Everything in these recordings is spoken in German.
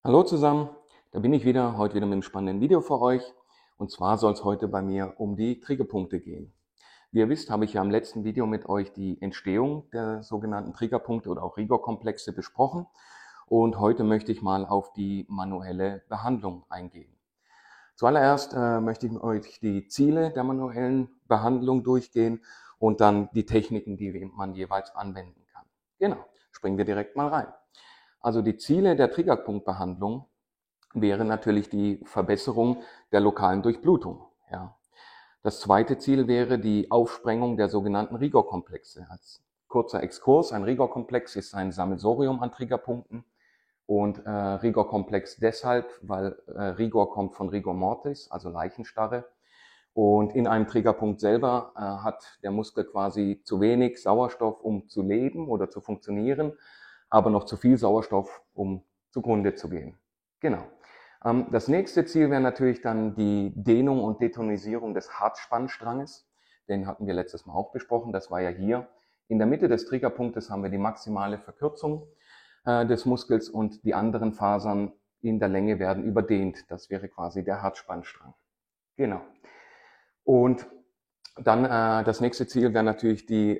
Hallo zusammen, da bin ich wieder, heute wieder mit einem spannenden Video für euch. Und zwar soll es heute bei mir um die Triggerpunkte gehen. Wie ihr wisst, habe ich ja im letzten Video mit euch die Entstehung der sogenannten Triggerpunkte oder auch Rigorkomplexe besprochen. Und heute möchte ich mal auf die manuelle Behandlung eingehen. Zuallererst möchte ich mit euch die Ziele der manuellen Behandlung durchgehen und dann die Techniken, die man jeweils anwenden kann. Genau, springen wir direkt mal rein. Also die Ziele der Triggerpunktbehandlung wäre natürlich die Verbesserung der lokalen Durchblutung. Ja. Das zweite Ziel wäre die Aufsprengung der sogenannten Rigorkomplexe. Als kurzer Exkurs, ein Rigorkomplex ist ein Sammelsurium an Triggerpunkten und Rigorkomplex deshalb, weil Rigor kommt von Rigor Mortis, also Leichenstarre. Und in einem Triggerpunkt selber hat der Muskel quasi zu wenig Sauerstoff, um zu leben oder zu funktionieren, aber noch zu viel Sauerstoff, um zugrunde zu gehen. Genau. Das nächste Ziel wäre natürlich dann die Dehnung und Detonisierung des Hartspannstranges. Den hatten wir letztes Mal auch besprochen. Das war ja hier. In der Mitte des Triggerpunktes haben wir die maximale Verkürzung des Muskels und die anderen Fasern in der Länge werden überdehnt. Das wäre quasi der Hartspannstrang. Genau. Und dann das nächste Ziel wäre natürlich die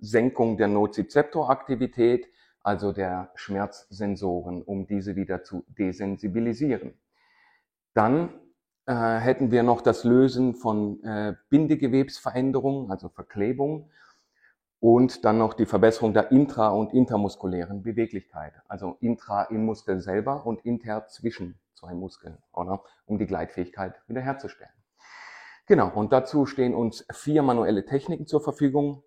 Senkung der Nozizeptoraktivität, also der Schmerzsensoren, um diese wieder zu desensibilisieren. Dann hätten wir noch das Lösen von Bindegewebsveränderungen, also Verklebung, und dann noch die Verbesserung der intra- und intermuskulären Beweglichkeit, also intra im Muskel selber und inter zwischen zwei Muskeln, oder? Um die Gleitfähigkeit wiederherzustellen. Genau, und dazu stehen uns 4 manuelle Techniken zur Verfügung.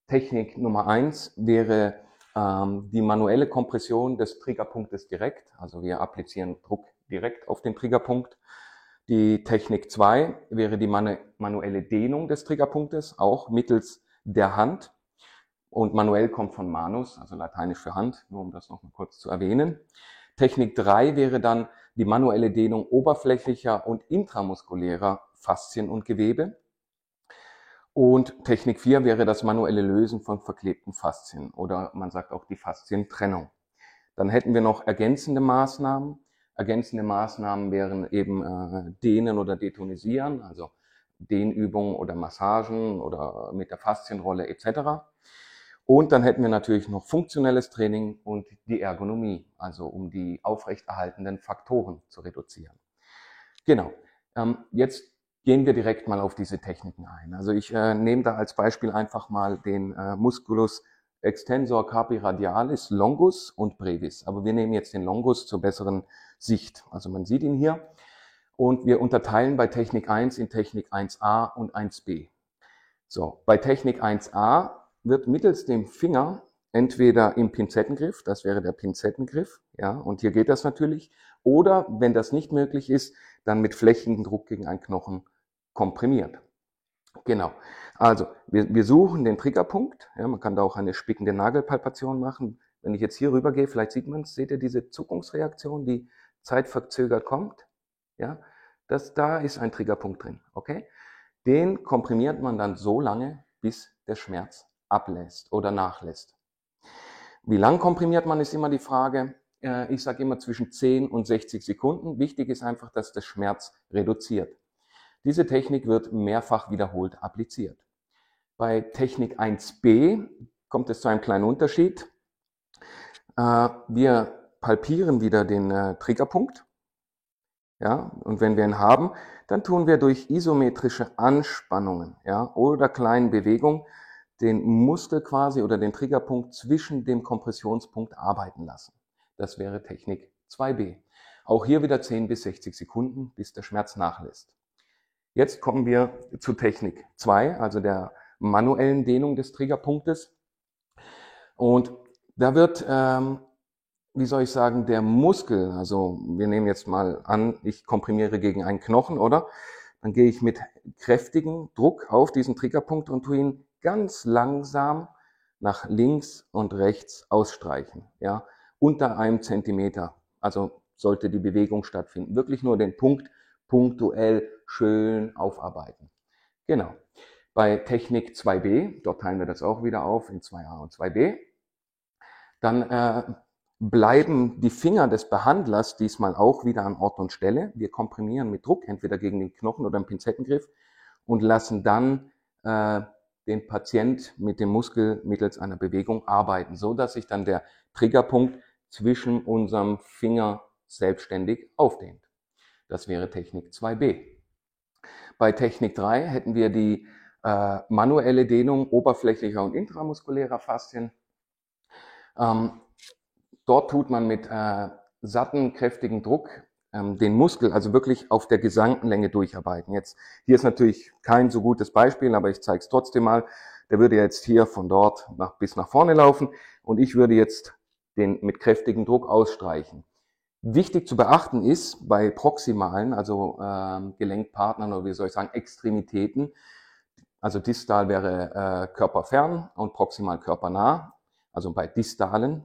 Technik Nummer 1 wäre die manuelle Kompression des Triggerpunktes direkt, also wir applizieren Druck direkt auf den Triggerpunkt. Die Technik 2 wäre die manuelle Dehnung des Triggerpunktes, auch mittels der Hand. Und manuell kommt von manus, also lateinisch für Hand, nur um das noch mal kurz zu erwähnen. Technik 3 wäre dann die manuelle Dehnung oberflächlicher und intramuskulärer Faszien und Gewebe. Und Technik 4 wäre das manuelle Lösen von verklebten Faszien oder man sagt auch die Faszientrennung. Dann hätten wir noch ergänzende Maßnahmen. Ergänzende Maßnahmen wären eben Dehnen oder Detonisieren, also Dehnübungen oder Massagen oder mit der Faszienrolle etc. Und dann hätten wir natürlich noch funktionelles Training und die Ergonomie, also um die aufrechterhaltenden Faktoren zu reduzieren. Genau. Jetzt gehen wir direkt mal auf diese Techniken ein. Also ich nehme da als Beispiel einfach mal den Musculus extensor carpi radialis, longus und brevis. Aber wir nehmen jetzt den longus zur besseren Sicht. Also man sieht ihn hier. Und wir unterteilen bei Technik 1 in Technik 1a und 1b. So, bei Technik 1a wird mittels dem Finger entweder im Pinzettengriff, das wäre der Pinzettengriff, ja, und hier geht das natürlich, oder wenn das nicht möglich ist, dann mit flächigem Druck gegen einen Knochen komprimiert. Genau. Also, wir suchen den Triggerpunkt, ja, man kann da auch eine spickende Nagelpalpation machen. Wenn ich jetzt hier rüber gehe, vielleicht sieht man es, seht ihr diese Zuckungsreaktion, die zeitverzögert kommt, ja, da ist ein Triggerpunkt drin, okay? Den komprimiert man dann so lange, bis der Schmerz ablässt oder nachlässt. Wie lang komprimiert man, ist immer die Frage. Ich sage immer zwischen 10 und 60 Sekunden. Wichtig ist einfach, dass der Schmerz reduziert. Diese Technik wird mehrfach wiederholt appliziert. Bei Technik 1b kommt es zu einem kleinen Unterschied. Wir palpieren wieder den Triggerpunkt. Ja, und wenn wir ihn haben, dann tun wir durch isometrische Anspannungen, ja, oder kleinen Bewegungen den Muskel quasi oder den Triggerpunkt zwischen dem Kompressionspunkt arbeiten lassen. Das wäre Technik 2b. Auch hier wieder 10 bis 60 Sekunden, bis der Schmerz nachlässt. Jetzt kommen wir zu Technik 2, also der manuellen Dehnung des Triggerpunktes. Und da wird wie soll ich sagen, der Muskel, also wir nehmen jetzt mal an, ich komprimiere gegen einen Knochen, oder? Dann gehe ich mit kräftigem Druck auf diesen Triggerpunkt und tue ihn ganz langsam nach links und rechts ausstreichen, ja, unter einem Zentimeter. Also sollte die Bewegung stattfinden. Wirklich nur den Punkt punktuell schön aufarbeiten. Genau. Bei Technik 2b, dort teilen wir das auch wieder auf in 2a und 2b, dann bleiben die Finger des Behandlers diesmal auch wieder an Ort und Stelle. Wir komprimieren mit Druck, entweder gegen den Knochen oder einen Pinzettengriff und lassen dann den Patient mit dem Muskel mittels einer Bewegung arbeiten, so dass sich dann der Triggerpunkt zwischen unserem Finger selbstständig aufdehnt. Das wäre Technik 2b. Bei Technik 3 hätten wir die manuelle Dehnung oberflächlicher und intramuskulärer Faszien. Dort tut man mit satten, kräftigen Druck den Muskel also wirklich auf der gesamten Länge durcharbeiten. Jetzt, hier ist natürlich kein so gutes Beispiel, aber ich zeige es trotzdem mal. Der würde jetzt hier von dort bis nach vorne laufen und ich würde jetzt den mit kräftigem Druck ausstreichen. Wichtig zu beachten ist bei proximalen, also Gelenkpartnern oder wie soll ich sagen, Extremitäten, also distal wäre körperfern und proximal körpernah, also bei distalen,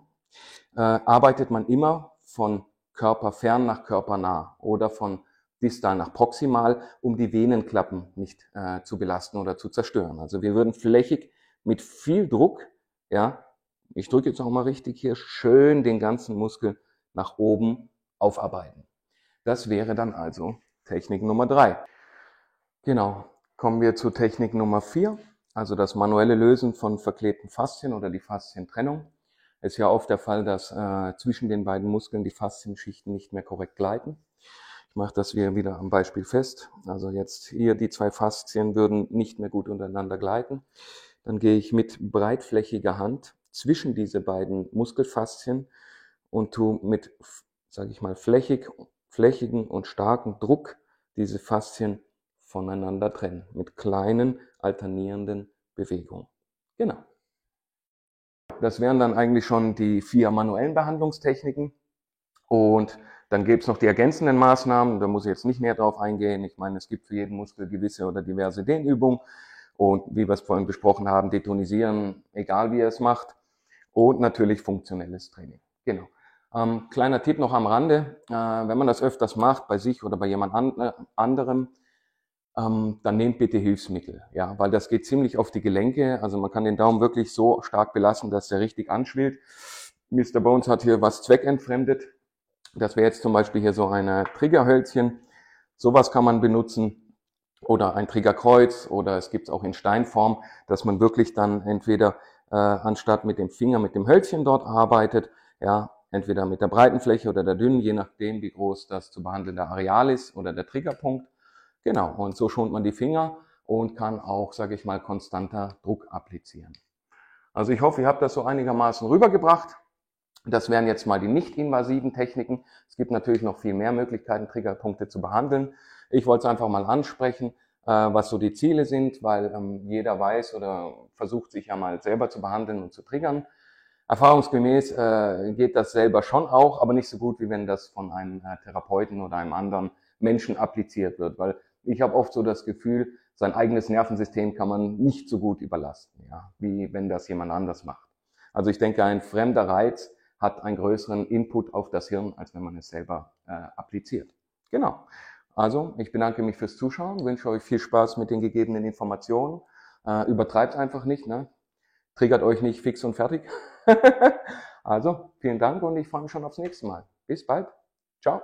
arbeitet man immer von körperfern nach körpernah oder von distal nach proximal, um die Venenklappen nicht zu belasten oder zu zerstören. Also wir würden flächig mit viel Druck, ja, ich drücke jetzt auch mal richtig hier, schön den ganzen Muskel nach oben aufarbeiten. Das wäre dann also Technik Nummer 3. Genau, kommen wir zu Technik Nummer 4, also das manuelle Lösen von verklebten Faszien oder die Faszientrennung. Es ist ja oft der Fall, dass zwischen den beiden Muskeln die Faszienschichten nicht mehr korrekt gleiten. Ich mache das wieder am Beispiel fest. Also jetzt hier die zwei Faszien würden nicht mehr gut untereinander gleiten. Dann gehe ich mit breitflächiger Hand zwischen diese beiden Muskelfaszien und tue mit, sage ich mal, flächigen und starken Druck diese Faszien voneinander trennen. Mit kleinen, alternierenden Bewegungen. Genau. Das wären dann eigentlich schon die 4 manuellen Behandlungstechniken. Und dann gäbe es noch die ergänzenden Maßnahmen. Da muss ich jetzt nicht näher drauf eingehen. Ich meine, es gibt für jeden Muskel gewisse oder diverse Dehnübungen. Und wie wir es vorhin besprochen haben, detonisieren, egal wie ihr es macht. Und natürlich funktionelles Training. Genau. Kleiner Tipp noch am Rande. Wenn man das öfters macht, bei sich oder bei jemand anderem, dann nehmt bitte Hilfsmittel, ja, weil das geht ziemlich auf die Gelenke. Also man kann den Daumen wirklich so stark belassen, dass er richtig anschwillt. Mr. Bones hat hier was zweckentfremdet. Das wäre jetzt zum Beispiel hier so ein Triggerhölzchen. Sowas kann man benutzen oder ein Triggerkreuz oder es gibt es auch in Steinform, dass man wirklich dann entweder anstatt mit dem Finger mit dem Hölzchen dort arbeitet, ja, entweder mit der breiten Fläche oder der dünnen, je nachdem wie groß das zu behandelnde Areal ist oder der Triggerpunkt. Genau, und so schont man die Finger und kann auch, sage ich mal, konstanter Druck applizieren. Also ich hoffe, ihr habt das so einigermaßen rübergebracht. Das wären jetzt mal die nicht-invasiven Techniken. Es gibt natürlich noch viel mehr Möglichkeiten, Triggerpunkte zu behandeln. Ich wollte es einfach mal ansprechen, was so die Ziele sind, weil jeder weiß oder versucht sich ja mal selber zu behandeln und zu triggern. Erfahrungsgemäß geht das selber schon auch, aber nicht so gut, wie wenn das von einem Therapeuten oder einem anderen Menschen appliziert wird, weil ich habe oft so das Gefühl, sein eigenes Nervensystem kann man nicht so gut überlasten, ja, wie wenn das jemand anders macht. Also ich denke, ein fremder Reiz hat einen größeren Input auf das Hirn, als wenn man es selber appliziert. Genau. Also ich bedanke mich fürs Zuschauen, wünsche euch viel Spaß mit den gegebenen Informationen. Übertreibt einfach nicht, ne? Triggert euch nicht fix und fertig. Also vielen Dank und ich freue mich schon aufs nächste Mal. Bis bald. Ciao.